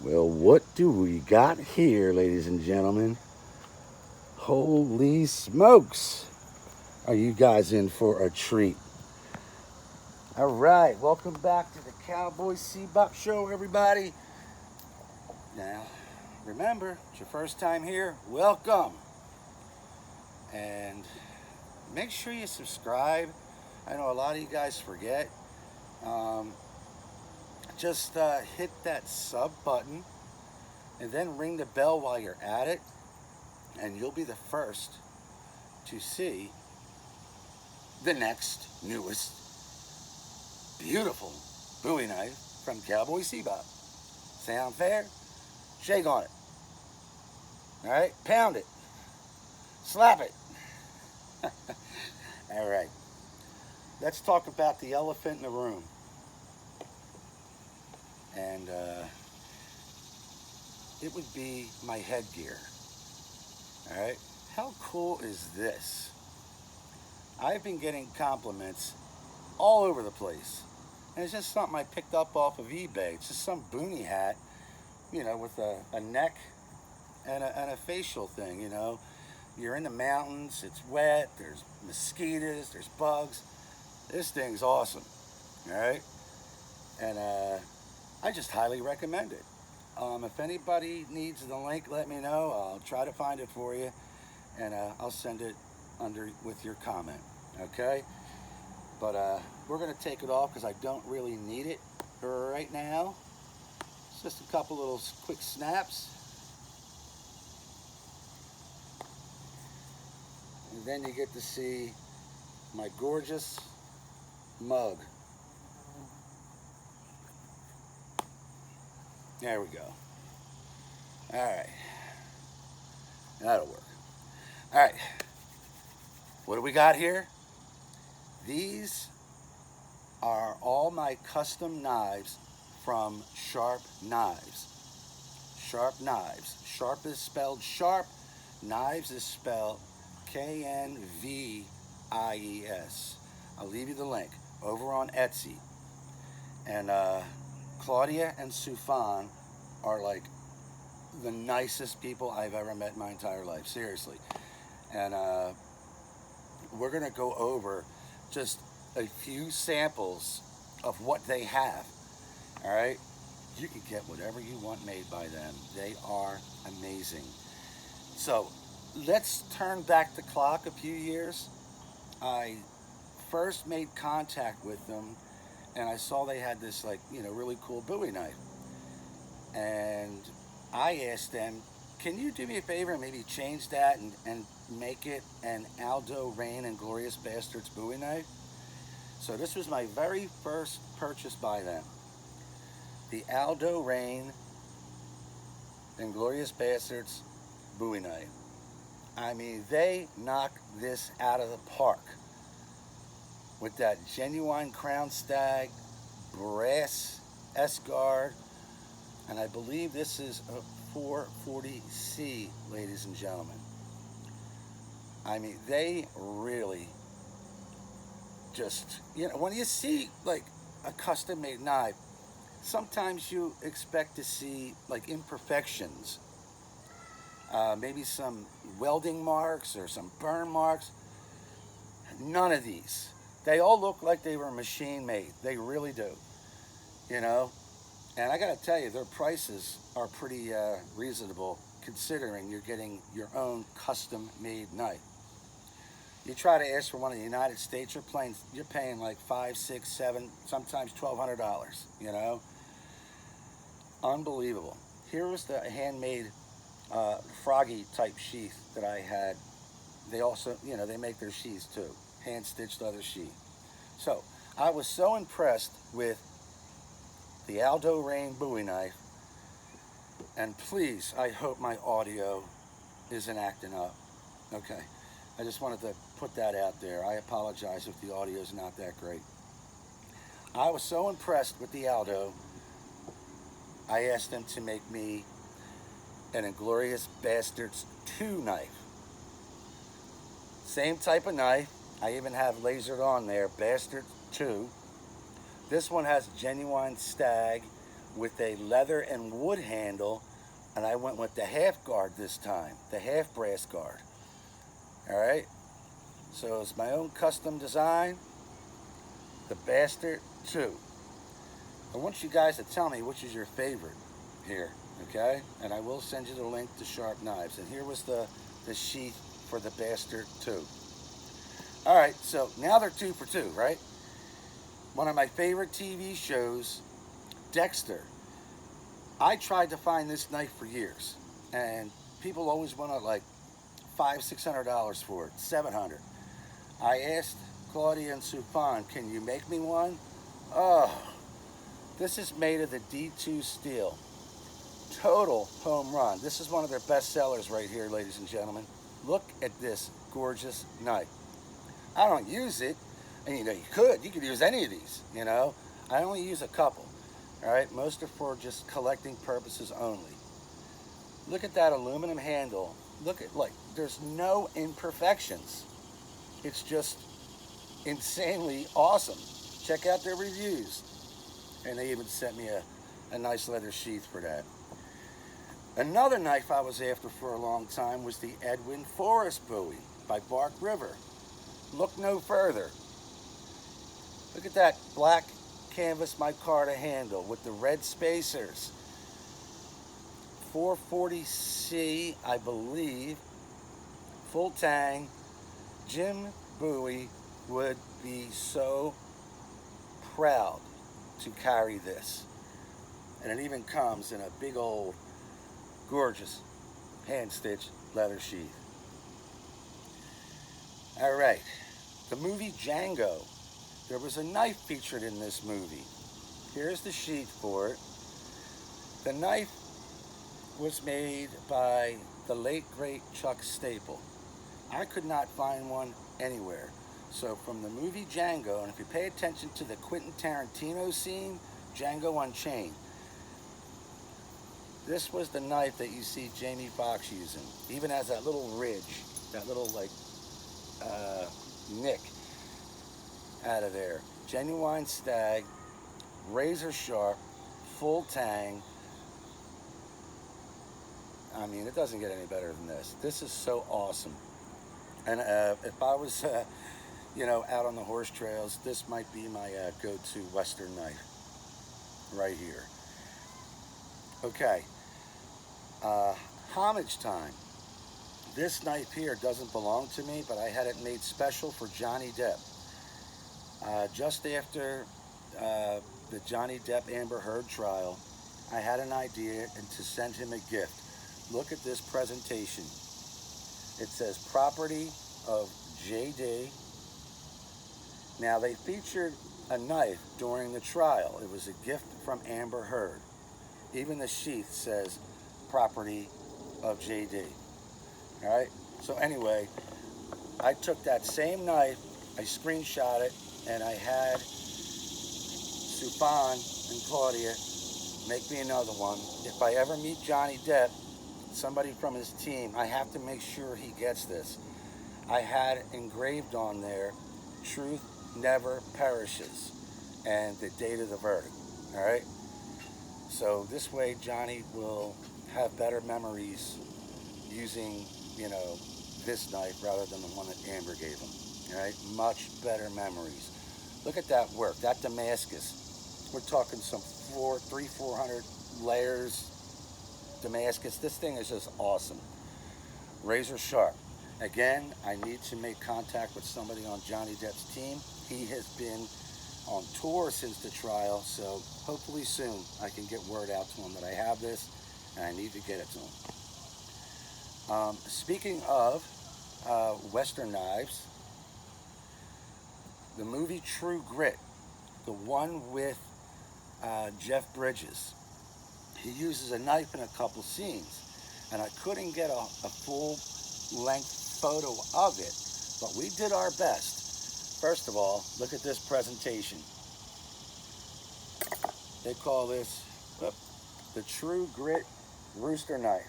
Well, what do we got here, ladies and gentlemen? Holy smokes! Are you guys in for a treat? All right, welcome back to the Cowboy Bebop Show, everybody. Now, remember, it's your first time here, welcome. And make sure you subscribe. I know a lot of you guys forget. Um, just hit that sub button and then ring the bell while you're at it, and you'll be the first to see the next newest beautiful Bowie knife from Cowboy Bebop. Sound fair? Shake on it. All right, pound it, slap it. All right, let's talk about the elephant in the room. And it would be my headgear. All right, how cool is this? I've been getting compliments all over the place. And it's just something I picked up off of eBay. It's just some boonie hat, with a neck and a facial thing, You're in the mountains, it's wet, there's mosquitoes, there's bugs. This thing's awesome, all right? And I just highly recommend it. If anybody needs the link, let me know. I'll try to find it for you, and I'll send it under with your comment, okay? But we're going to take it off because I don't really need it right now. It's just a couple little quick snaps. And then you get to see my gorgeous mug. There we go. All right. That'll work. All right. What do we got here? These are all my custom knives from Sharpknvies. Sharpknvies. Sharp is spelled sharp. Knives is spelled Knvies. I'll leave you the link over on Etsy. And Claudia and Sufan are like the nicest people I've ever met in my entire life. Seriously. And we're going to go over just a few samples of what they have. All right, you can get whatever you want made by them. They are amazing. So let's turn back the clock a few years. I first made contact with them, and I saw they had this really cool Bowie knife, and I asked them, can you do me a favor and maybe change that and make it an Aldo Rain and Glorious Bastards Bowie knife? So this was my very first purchase by them. The Aldo Rain and Glorious Bastards Bowie knife. I mean, they knocked this out of the park with that genuine crown stag, brass S-guard, and I believe this is a 440C, ladies and gentlemen. I mean, they really just, when you see like a custom made knife, sometimes you expect to see like imperfections, maybe some welding marks or some burn marks. None of these. They all look like they were machine made. They really do, and I gotta tell you, their prices are pretty reasonable considering you're getting your own custom made knife. You try to ask for one in the United States, you're paying like $5, $6, $7, sometimes $1,200. Unbelievable. Here was the handmade froggy type sheath that I had. They also, they make their sheaths too, hand stitched leather sheath. So I was so impressed with the Aldo Rain Bowie knife, and please, I hope my audio isn't acting up. Okay. I just wanted to put that out there. I apologize if the audio is not that great. I was so impressed with the Aldo, I asked them to make me an Inglorious Bastards 2 knife. Same type of knife. I even have lasered on there, Bastard 2. This one has genuine stag with a leather and wood handle, and I went with the half guard this time, the half brass guard. All right, so it's my own custom design, the Bastard 2. I want you guys to tell me which is your favorite here, okay? And I will send you the link to Sharpknvies. And here was the sheath for the Bastard 2. All right, so now they're 2 for 2, right? One of my favorite TV shows, Dexter. I tried to find this knife for years, and people always wanted like $500–600 for it, $700. I asked Claudia and Sufan, can you make me one? Oh, this is made of the D2 steel. Total home run. This is one of their best sellers right here, ladies and gentlemen. Look at this gorgeous knife. I don't use it, and you could use any of these, you know. I only use a couple, all right? Most are for just collecting purposes only. Look at that aluminum handle. Look at, like, there's no imperfections. It's just insanely awesome. Check out their reviews. And they even sent me a nice leather sheath for that. Another knife I was after for a long time was the Edwin Forrest Bowie by Bark River. Look no further. Look at that black canvas micarta handle with the red spacers. 440C, I believe, full tang. Jim Bowie would be so proud to carry this. And it even comes in a big old gorgeous hand-stitched leather sheath. All right, the movie Django. There was a knife featured in this movie. Here's the sheath for it. The knife was made by the late great Chuck Staple. I could not find one anywhere. So from the movie Django, and if you pay attention to the Quentin Tarantino scene, Django Unchained, this was the knife that you see Jamie Foxx using. Even has that little ridge, that little like nick out of there. Genuine stag, razor sharp, full tang. I mean, it doesn't get any better than this. This is so awesome. And if I was, you know, out on the horse trails, this might be my go-to Western knife right here. Okay, homage time. This knife here doesn't belong to me, but I had it made special for Johnny Depp. Just after the Johnny Depp Amber Heard trial, I had an idea and to send him a gift. Look at this presentation. It says property of JD. Now they featured a knife during the trial. It was a gift from Amber Heard. Even the sheath says property of JD. All right, so anyway, I took that same knife, I screenshot it, and I had Sufan and Claudia make me another one. If I ever meet Johnny Depp, somebody from his team, I have to make sure he gets this. I had engraved on there, truth never perishes, and the date of the verdict, all right? So this way Johnny will have better memories using, you know, this knife rather than the one that Amber gave him, all right? Much better memories. Look at that work, that Damascus. We're talking some 400 layers Damascus. This thing is just awesome. Razor sharp. Again, I need to make contact with somebody on Johnny Depp's team. He has been on tour since the trial, so hopefully soon I can get word out to him that I have this and I need to get it to him. Speaking of Western knives, the movie True Grit, the one with Jeff Bridges, he uses a knife in a couple scenes, and I couldn't get a full-length photo of it, but we did our best. First of all, look at this presentation. They call this the True Grit Rooster Knife.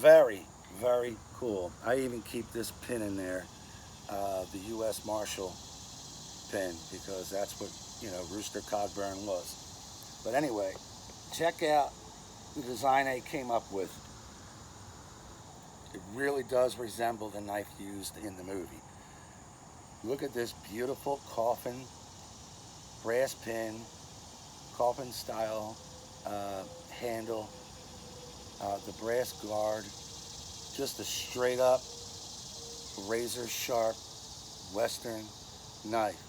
Very, very cool. I even keep this pin in there, the U.S. Marshal pin, because that's what Rooster Cogburn was. But anyway, check out the design I came up with. It really does resemble the knife used in the movie. Look at this beautiful coffin, brass pin, coffin style handle, the brass guard, just a straight up razor sharp Western knife.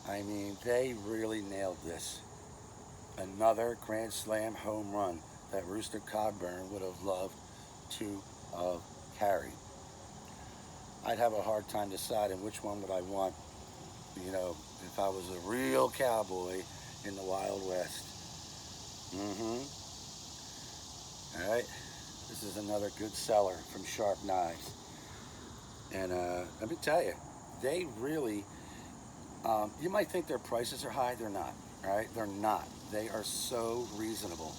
I mean, they really nailed this. Another Grand Slam home run that Rooster Cogburn would have loved to have carried. I'd have a hard time deciding which one would I want, if I was a real cowboy in the Wild West. All right, this is another good seller from Sharpknvies. And let me tell you, they really, you might think their prices are high. They're not, all right? They're not. They are so reasonable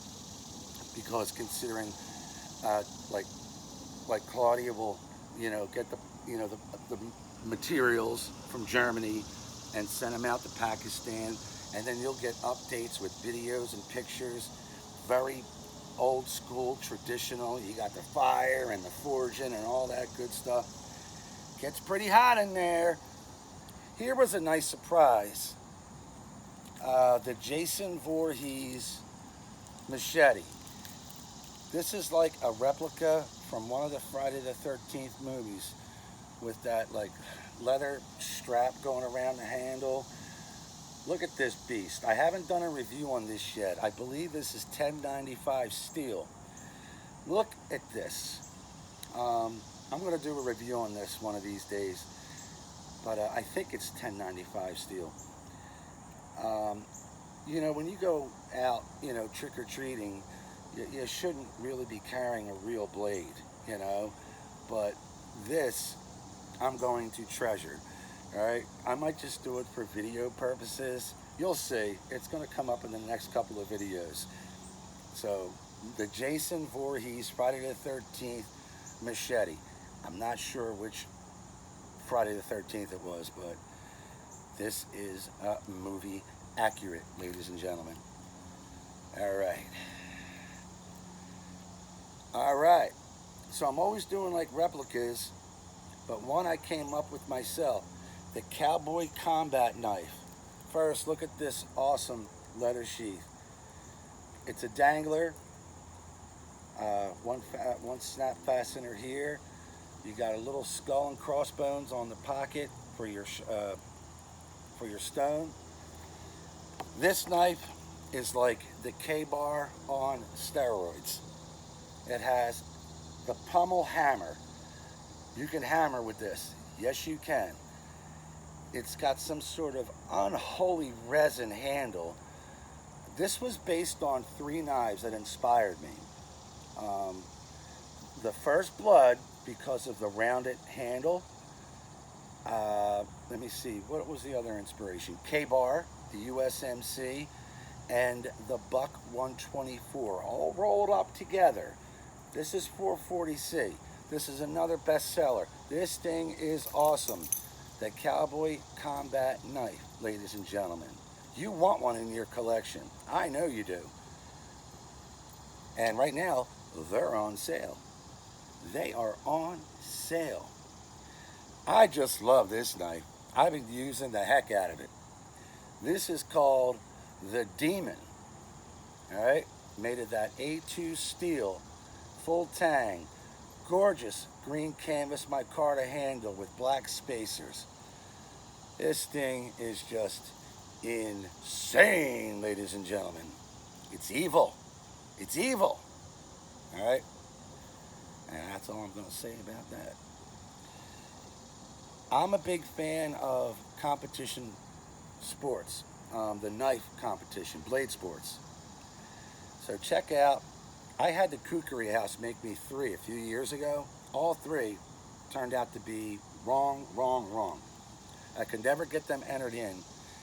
because considering, like Claudia will, get the materials from Germany and send them out to Pakistan, and then you'll get updates with videos and pictures, very old school, traditional. You got the fire and the forging and all that good stuff. Gets pretty hot in there. Here was a nice surprise. The Jason Voorhees machete. This is like a replica from one of the Friday the 13th movies with that like leather strap going around the handle. Look at this beast. I haven't done a review on this yet. I believe this is 1095 steel. Look at this. I'm going to do a review on this one of these days, but I think it's 1095 steel. When you go out, trick-or-treating, you shouldn't really be carrying a real blade, but this I'm going to treasure. All right, I might just do it for video purposes. You'll see. It's going to come up in the next couple of videos. So the Jason Voorhees Friday the 13th machete. I'm not sure which Friday the 13th it was, but this is movie accurate, ladies and gentlemen. All right. All right. So I'm always doing like replicas, but one I came up with myself. The Cowboy Combat Knife. First, look at this awesome leather sheath. It's a dangler. One snap fastener here. You got a little skull and crossbones on the pocket for your stone. This knife is like the K-bar on steroids. It has the pommel hammer. You can hammer with this. Yes, you can. It's got some sort of unholy resin handle. This was based on 3 knives that inspired me. The First Blood, because of the rounded handle. Let me see, what was the other inspiration? K-bar, the USMC, and the Buck 124, all rolled up together. This is 440C. This is another bestseller. This thing is awesome. The Cowboy Combat Knife, ladies and gentlemen. You want one in your collection. I know you do. And right now, they're on sale. They are on sale. I just love this knife. I've been using the heck out of it. This is called the Demon. All right, made of that A2 steel, full tang, gorgeous green canvas micarta handle with black spacers. This thing is just insane, ladies and gentlemen. It's evil. It's evil. All right, and that's all I'm going to say about that. I'm a big fan of competition sports, the knife competition, blade sports. So check out, I had the Kukri House make me 3 a few years ago. All 3 turned out to be wrong. I could never get them entered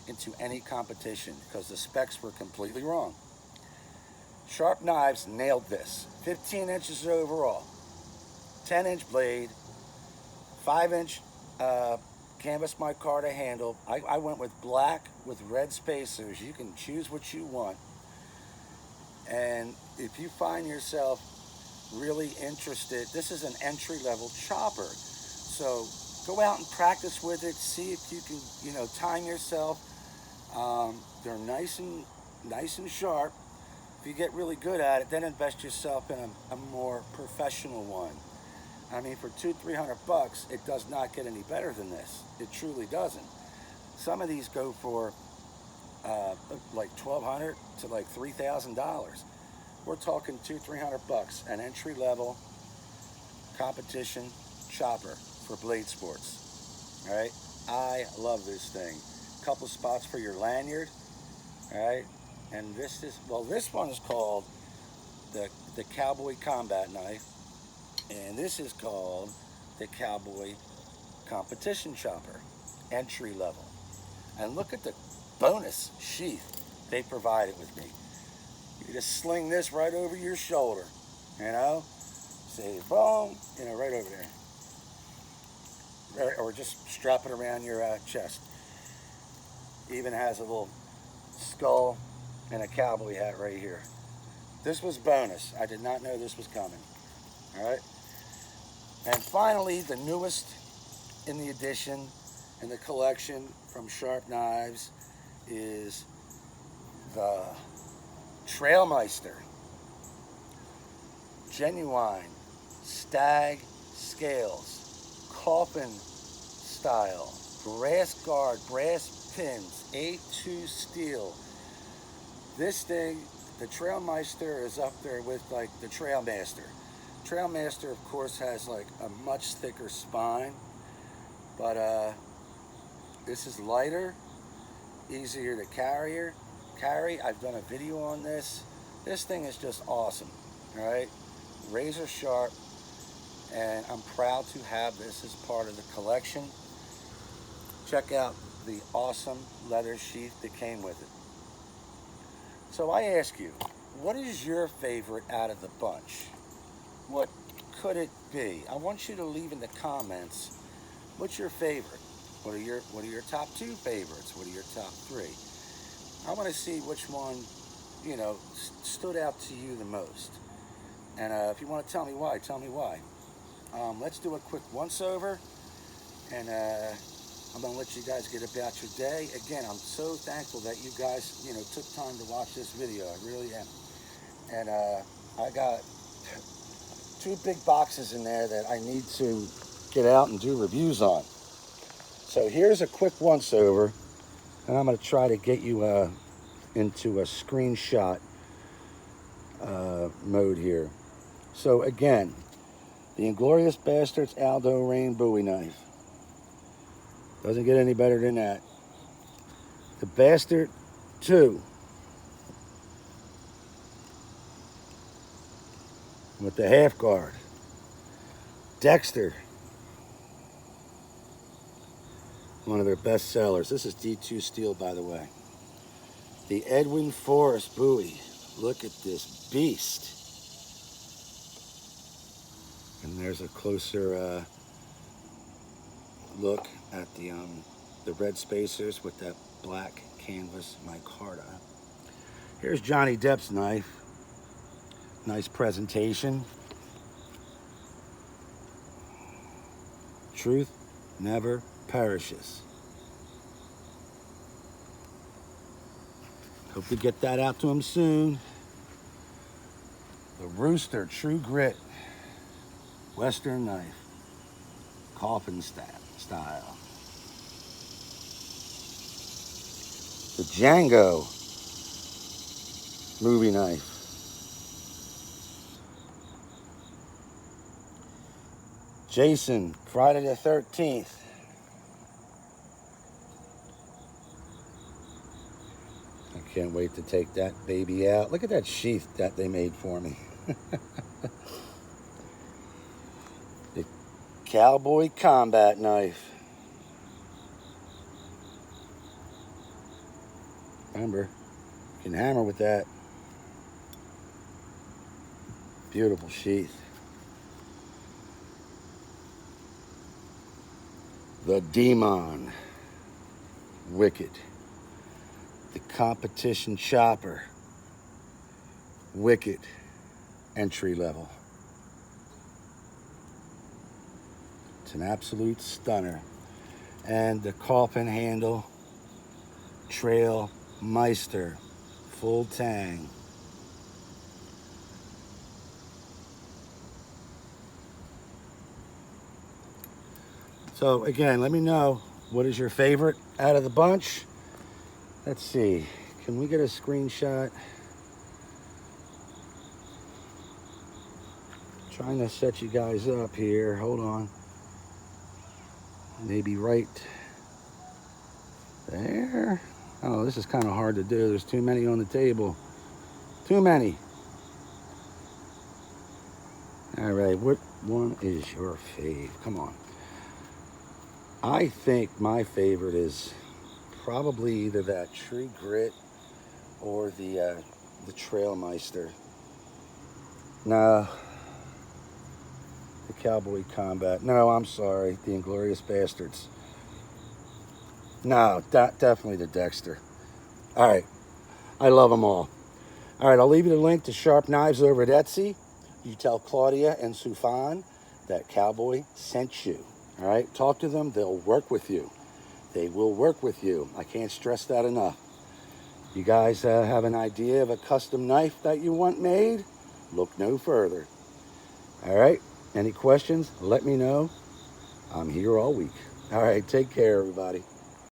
into any competition because the specs were completely wrong. Sharpknvies nailed this. 15 inches overall, 10-inch blade, 5-inch canvas micarta handle. I went with black with red spacers. You can choose what you want. And if you find yourself really interested, this is an entry-level chopper. So go out and practice with it. See if you can, you know, time yourself. They're nice and sharp. If you get really good at it, then invest yourself in a more professional one. I mean, for $200-300, it does not get any better than this. It truly doesn't. Some of these go for like $1,200 to like $3,000. We're talking $200-300, an entry-level competition chopper for blade sports. All right, I love this thing. Couple spots for your lanyard. All right, and this is, well, this one is called the Cowboy Combat Knife, and this is called the Cowboy Competition Chopper, entry level. And look at the bonus sheath they provided with me. You just sling this right over your shoulder, you know, say boom, you know, right over there, or just strap it around your chest. Even has a little skull and a cowboy hat right here. This was bonus. I did not know this was coming. All right. And finally, the newest in the edition, in the collection from Sharpknvies, is the Trailmeister genuine stag scales, coffin style, brass guard, brass pins, A2 steel. This thing, the Trailmeister, is up there with like the Trailmaster. Trailmaster, of course, has like a much thicker spine, but this is lighter, easier to carry. I've done a video on this. This thing is just awesome, all right? Razor sharp, and I'm proud to have this as part of the collection. Check out the awesome leather sheath that came with it. So I ask you, what is your favorite out of the bunch? What could it be? I want you to leave in the comments, what's your favorite? What are your top 2 favorites? What are your top 3? I want to see which one, you know, stood out to you the most. And if you want to tell me why, tell me why. Let's do a quick once-over, and I'm going to let you guys get about your day. Again, I'm so thankful that you guys, you know, took time to watch this video. I really am. And I got 2 big boxes in there that I need to get out and do reviews on. So here's a quick once-over, and I'm going to try to get you into a screenshot mode here. So again, the Inglorious Bastards Aldo Rain Bowie knife. Doesn't get any better than that. The Bastard 2 with the half guard. Dexter, one of their best sellers. This is D2 steel, by the way. The Edwin Forrest Bowie. Look at this beast. And there's a closer look at the red spacers with that black canvas micarta. Here's Johnny Depp's knife. Nice presentation. Truth never perishes. Hope we get that out to him soon. The Rooster True Grit Western knife, coffin style. The Django movie knife. Jason, Friday the 13th. I can't wait to take that baby out. Look at that sheath that they made for me. The Cowboy Combat Knife. Remember, you can hammer with that. Beautiful sheath. The Demon. Wicked. The Competition Chopper. Wicked. Entry level. It's an absolute stunner. And the Coffin Handle Trail Meister. Full tang. So again, let me know what is your favorite out of the bunch. Let's see, can we get a screenshot? Trying to set you guys up here, hold on. Maybe right there. Oh, this is kind of hard to do. There's too many on the table. Too many. All right, what one is your fave? Come on. I think my favorite is probably either that Tree Grit or the Trailmeister. No, the Cowboy Combat. No, I'm sorry, the Inglorious Bastards. No, definitely the Dexter. All right, I love them all. All right, I'll leave you the link to Sharpknvies over at Etsy. You tell Claudia and Sufan that Cowboy sent you. All right, talk to them. They'll work with you. They will work with you. I can't stress that enough. You guys have an idea of a custom knife that you want made? Look no further. All right, any questions? Let me know. I'm here all week. All right, take care, everybody.